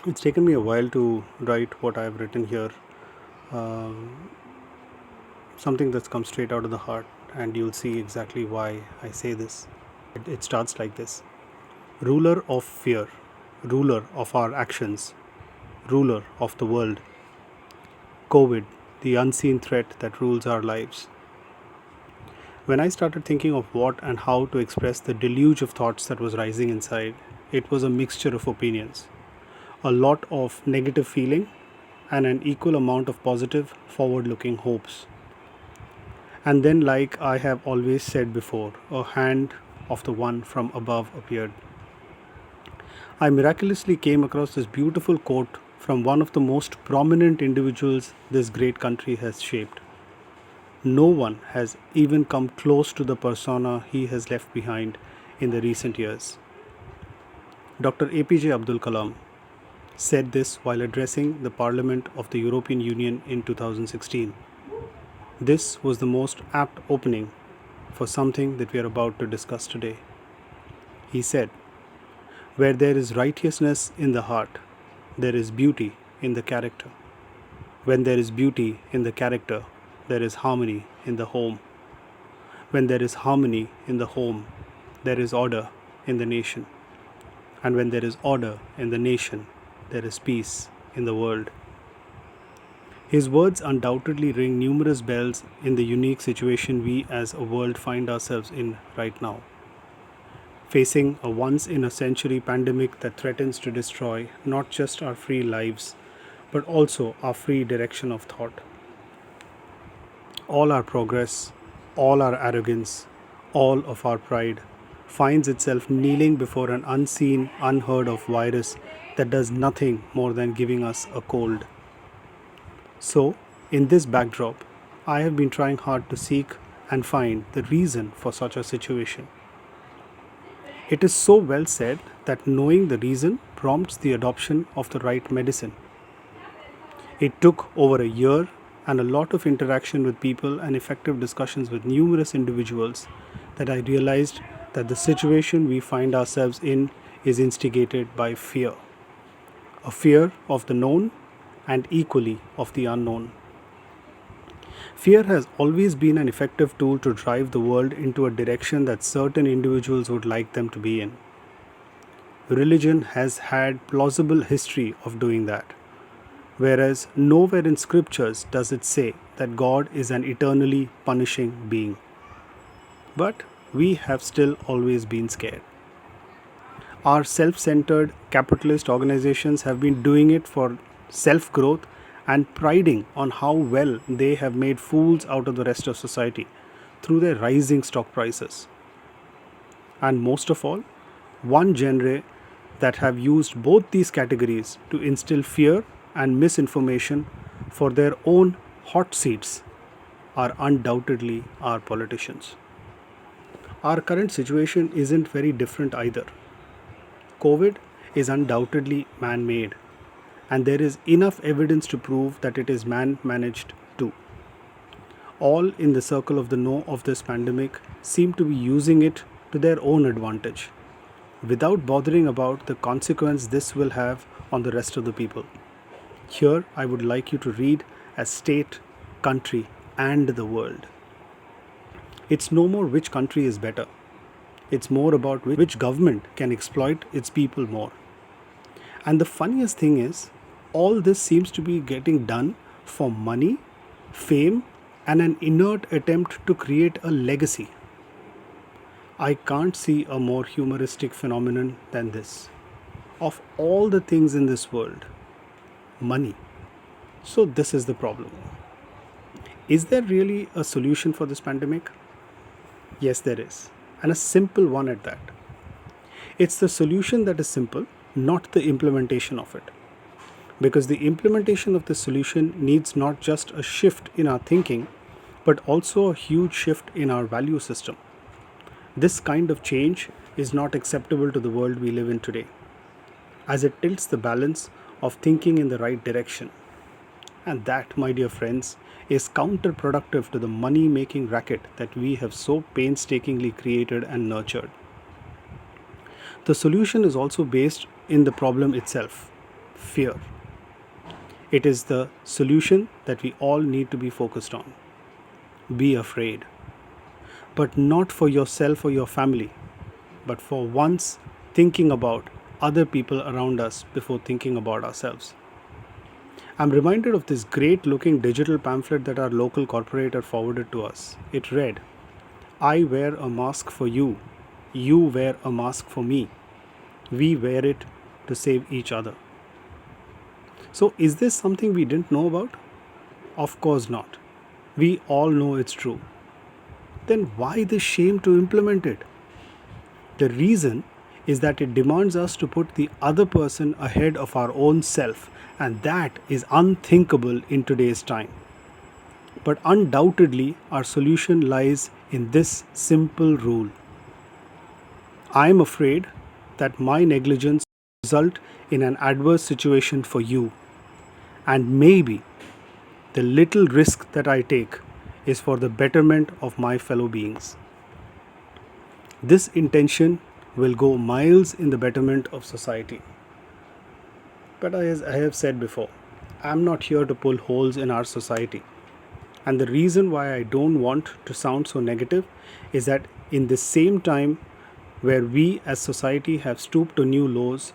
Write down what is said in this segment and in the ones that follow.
It's taken me a while to write what I've written here, um, something that's come straight out of the heart, and you'll see exactly why I say this. It starts like this: Ruler of fear, ruler of our actions, ruler of the world. COVID, the unseen threat that rules our lives. When I started thinking of what and how to express the deluge of thoughts that was rising inside, it was a mixture of opinions, a lot of negative feeling, and an equal amount of positive, forward looking hopes. And then, like I have always said before, a hand of the one from above appeared. I miraculously came across this beautiful quote from one of the most prominent individuals this great country has shaped. No one has even come close to the persona he has left behind in the recent years. Dr. APJ Abdul Kalam said this while addressing the Parliament of the European Union in 2016. This was the most apt opening for something that we are about to discuss today. He said, "Where there is righteousness in the heart, there is beauty in the character. When there is beauty in the character, there is harmony in the home. When there is harmony in the home, there is order in the nation. And when there is order in the nation, there is peace in the world." His words undoubtedly ring numerous bells in the unique situation we as a world find ourselves in right now, facing a once in a century pandemic that threatens to destroy not just our free lives, but also our free direction of thought. All our progress, all our arrogance, all of our pride finds itself kneeling before an unseen, unheard of virus that does nothing more than giving us a cold. So, in this backdrop, I have been trying hard to seek and find the reason for such a situation. It is so well said that knowing the reason prompts the adoption of the right medicine. It took over a year and a lot of interaction with people and effective discussions with numerous individuals that I realized that the situation we find ourselves in is instigated by fear. A fear of the known and equally of the unknown. Fear has always been an effective tool to drive the world into a direction that certain individuals would like them to be in. Religion has had plausible history of doing that, whereas nowhere in scriptures does it say that God is an eternally punishing being. But we have still always been scared. Our self centered capitalist organizations have been doing it for self growth and priding on how well they have made fools out of the rest of society through their rising stock prices. And most of all, one genre that have used both these categories to instill fear and misinformation for their own hot seats are undoubtedly our politicians. Our current situation isn't very different either. COVID is undoubtedly man made, and there is enough evidence to prove that it is man managed too. All in the circle of the know of this pandemic seem to be using it to their own advantage, without bothering about the consequence this will have on the rest of the people. Here, I would like you to read as state, country, and the world. It's no more which country is better. It's more about which government can exploit its people more. And the funniest thing is, all this seems to be getting done for money, fame, and an inert attempt to create a legacy. I can't see a more humoristic phenomenon than this. Of all the things in this world, money. So, this is the problem. Is there really a solution for this pandemic? Yes, there is, and a simple one at that. It's the solution that is simple, not the implementation of it. Because the implementation of the solution needs not just a shift in our thinking, but also a huge shift in our value system. This kind of change is not acceptable to the world we live in today, as it tilts the balance of thinking in the right direction. And that, my dear friends, is counterproductive to the money making racket that we have so painstakingly created and nurtured. The solution is also based in the problem itself. fear. It is the solution that we all need to be focused on. Be afraid, but not for yourself or your family, but for once thinking about other people around us before thinking about ourselves. I'm reminded of this great looking digital pamphlet that our local corporator forwarded to us. It read, I wear a mask for you, you wear a mask for me. We wear it to save each other. So, is this something we didn't know about? Of course not. We all know it's true. Then why the shame to implement it? The reason is that it demands us to put the other person ahead of our own self, and that is unthinkable in today's time. But undoubtedly, our solution lies in this simple rule. I am afraid that my negligence will result in an adverse situation for you, and maybe the little risk that I take is for the betterment of my fellow beings. This intention will go miles in the betterment of society. But as I have said before, I'm not here to pull holes in our society. And the reason why I don't want to sound so negative is that in the same time where we as society have stooped to new lows,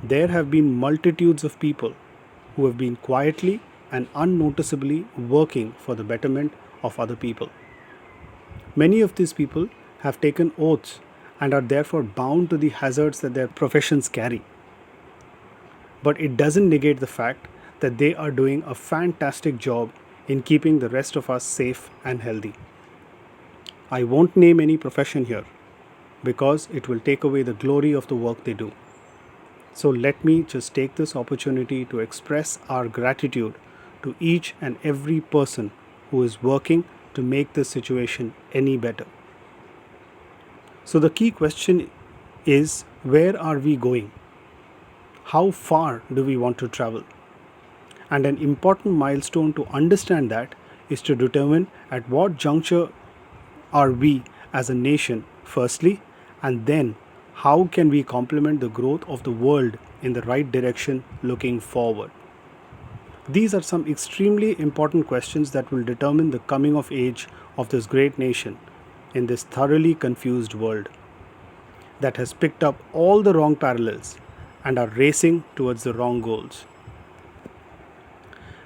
there have been multitudes of people who have been quietly and unnoticeably working for the betterment of other people. Many of these people have taken oaths and are therefore bound to the hazards that their professions carry. But it doesn't negate the fact that they are doing a fantastic job in keeping the rest of us safe and healthy. I won't name any profession here because it will take away the glory of the work they do. So let me just take this opportunity to express our gratitude to each and every person who is working to make this situation any better. So the key question is, where are we going? How far do we want to travel? And an important milestone to understand that is to determine at what juncture are we as a nation firstly, and then how can we complement the growth of the world in the right direction looking forward. These are some extremely important questions that will determine the coming of age of this great nation in this thoroughly confused world that has picked up all the wrong parallels and are racing towards the wrong goals.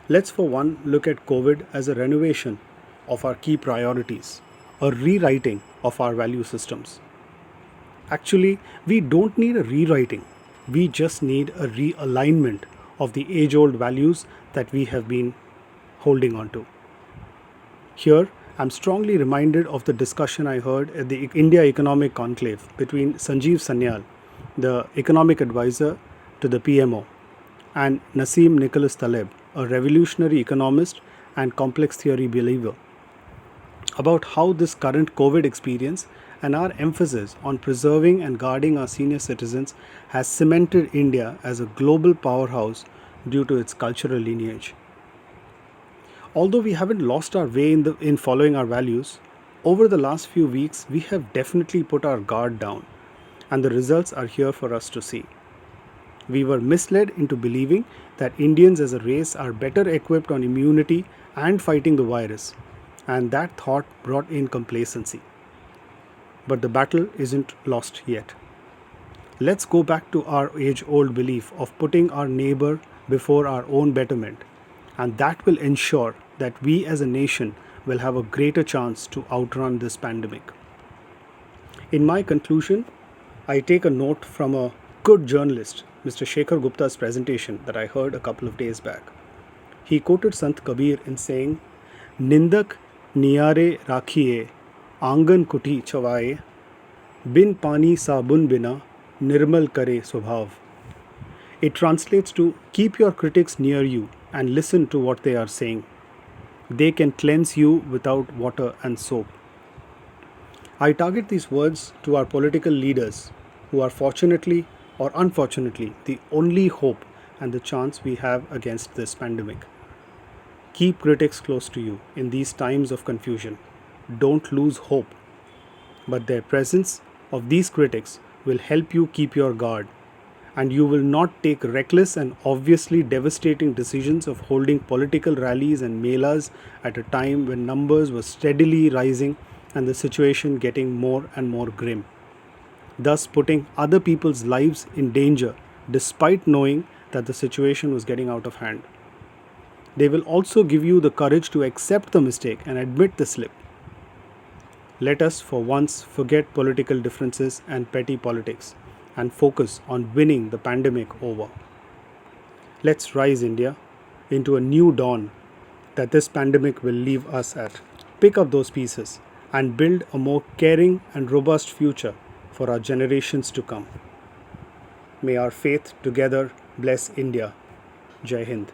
Let's for one look at COVID as a renovation of our key priorities, a rewriting of our value systems. Actually, we don't need a rewriting, we just need a realignment of the age-old values that we have been holding on to. Here, I'm strongly reminded of the discussion I heard at the India Economic Conclave between Sanjeev Sanyal, the economic advisor to the PMO, and Nassim Nicholas Taleb, a revolutionary economist and complex theory believer, about how this current COVID experience and our emphasis on preserving and guarding our senior citizens has cemented India as a global powerhouse due to its cultural lineage. Although we haven't lost our way in following our values, over the last few weeks we have definitely put our guard down, and the results are here for us to see. We were misled into believing that Indians as a race are better equipped on immunity and fighting the virus, and that thought brought in complacency. But the battle isn't lost yet. Let's go back to our age-old belief of putting our neighbor before our own betterment, and that will ensure that we as a nation will have a greater chance to outrun this pandemic. In my conclusion, I take a note from a good journalist, Mr. Shekhar Gupta's presentation that I heard a couple of days back. He quoted Sant Kabir in saying, Nindak niyare rakhiye, आंगन कुटी चवाए, बिन पानी साबुन बिना निर्मल करे स्वभाव. It translates to keep your critics near you and listen to what they are saying. They can cleanse you without water and soap. I target these words to our political leaders who are fortunately or unfortunately the only hope and the chance we have against this pandemic. Keep critics close to you in these times of confusion. Don't lose hope. But their presence of these critics will help you keep your guard and you will not take reckless and obviously devastating decisions of holding political rallies and melas at a time when numbers were steadily rising and the situation getting more and more grim, thus putting other people's lives in danger despite knowing that the situation was getting out of hand. They will also give you the courage to accept the mistake and admit the slip. Let us for once forget political differences and petty politics and focus on winning the pandemic over. Let's rise, India, into a new dawn that this pandemic will leave us at. Pick up those pieces and build a more caring and robust future for our generations to come. May our faith together bless India. Jai Hind.